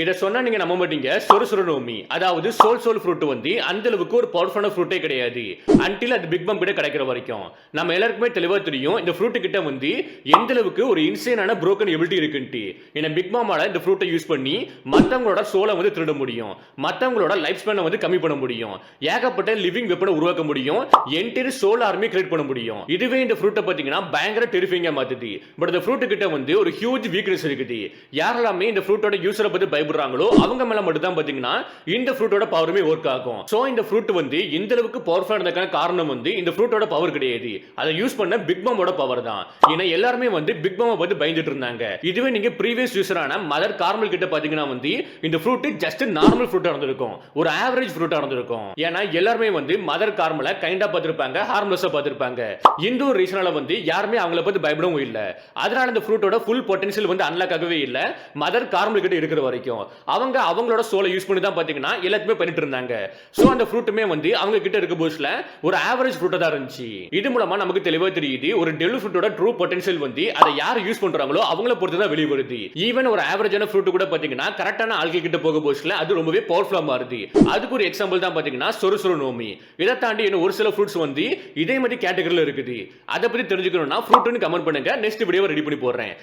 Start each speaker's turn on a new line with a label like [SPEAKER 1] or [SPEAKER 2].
[SPEAKER 1] இத சொன்னா நீங்க நம்ப மாட்டீங்க. சொரசொரனோமி. அதாவது சோல் ஃப்ரூட் வந்து அந்த அளவுக்கு ஒரு பவர்ஃபுல்லான ஃப்ரூட்டே கிடையாது. அன்டில் அது பிக் பம் கிட்ட கிடைக்கிற வரைக்கும். நம்ம எல்லாருக்குமே தெளிவா தெரியும். இந்த ஃப்ரூட் கிட்ட வந்து எந்த அளவுக்கு ஒரு இன்சேனான புரோக்கன் எபிலிட்டி இருக்குன்ட்டு. ஏன்னா பிக் மாமால இந்த ஃப்ரூட்ட யூஸ் பண்ணி மத்தவங்களோட சோல வந்து திருட முடியும். மத்தவங்களோட லைஃப் ஸ்பேன வந்து கம்மி பண்ண முடியும். ஏகப்பட்ட லிவிங் வெப்பன உருவாக்க முடியும். என்டையர் சோல் ஆர்மி கிரியேட் பண்ண முடியும். இதுவே இந்த ஃப்ரூட்ட பாத்தீங்கன்னா பயங்கர டெரிஃபைங்கா மாத்துது. பட் இந்த ஃப்ரூட் கிட்ட வந்து ஒரு ஹியூஜ் வீக்னஸ் இருக்குது. யாரெல்லாமே இந்த ஃப்ரூட்டோட யூசரை பத்தி பயப்படுறாங்களோ அவங்க மேல மட்டும் தான் பாத்தீங்கன்னா இந்த ஃப்ரூட்டோட பவருமே ஒர்க் ஆகும். சோ இந்த ஃப்ரூட் வந்து இந்த அளவுக்கு பவர்ஃபுல்லா இருந்ததுக்கான காரணம் வந்து இந்த ஃப்ரூட்டோட பவர் கிடையாது. அதை யூஸ் பண்ண பிக் பமோட பவர் தான். ஏன்னா எல்லாருமே வந்து பிக் பம் பத்தி பயந்துட்டு இருந்தாங்க. இதுவே நீங்க ப்ரீவியஸ் யூசரான மதர் கார்மல் கிட்ட பாத்தீங்கன்னா வந்து இந்த ஃப்ரூட் ஜஸ்ட் நார்மல் ஃப்ரூட்டா இருந்திருக்கும். ஒரு ஆவரேஜ் ஃப்ரூட்டா இருந்திருக்கும். ஏன்னா எல்லாருமே வந்து மதர் கார்மலை கைண்டா பார்த்திருப்பாங்க, ஹார்ம்லெஸ்ஸா பார்த்திருப்பாங்க. இந்த ஒரு ரீசனால வந்து யாருமே அவங்கள பத்தி பயப்படவும் இல்ல. அதனால இந்த ஃப்ரூட்டோட ஃபுல் பொட்டன்ஷியல் வந்து அன்லாக் ஆகவே இல்ல. மதர் கார்மல் கிட்ட இருக்கிற வரைக்கும் அவங்க அவங்களோட சோலை யூஸ் பண்ணி தான் பாத்தீங்கன்னா எல்லாத்துமே பண்ணிட்டு இருந்தாங்க. சோ அந்த ஃப்ரூட்டுமே வந்து அவங்க கிட்ட இருக்க போஸ்ல ஒரு ஆவரேஜ் ஃப்ரூட்டா தான் இருந்துச்சு. இது மூலமா நமக்கு தெளிவா தெரியுது ஒரு டெல்லு ஃப்ரூட்டோட ட்ரூ பொட்டன்ஷியல் வந்து அதை யார் யூஸ் பண்றாங்களோ அவங்கள பொறுத்து தான் வெளிய வருது. ஈவன் ஒரு ஆவரேஜான ஃப்ரூட் கூட பாத்தீங்கன்னா கரெக்டான ஆட்கள் கிட்ட போக போஸ்ல அது ரொம்பவே பவர்ஃபுல்லா மாறுது. அதுக்கு ஒரு எக்ஸாம்பிள் தான் பாத்தீங்கன்னா சொரசொரனோமி. இதை தாண்டி இன்னும் ஒரு சில ஃப்ரூட்ஸ் வந்து இதே மாதிரி கேட்டகரியில இருக்குது. அதை பத்தி தெரிஞ்சுக்கணும்னா ஃப்ரூட்னு கமெண்ட் பண்ணுங்க. நெக்ஸ்ட் வீடியோ ரெடி பண்ணி போடுறேன்.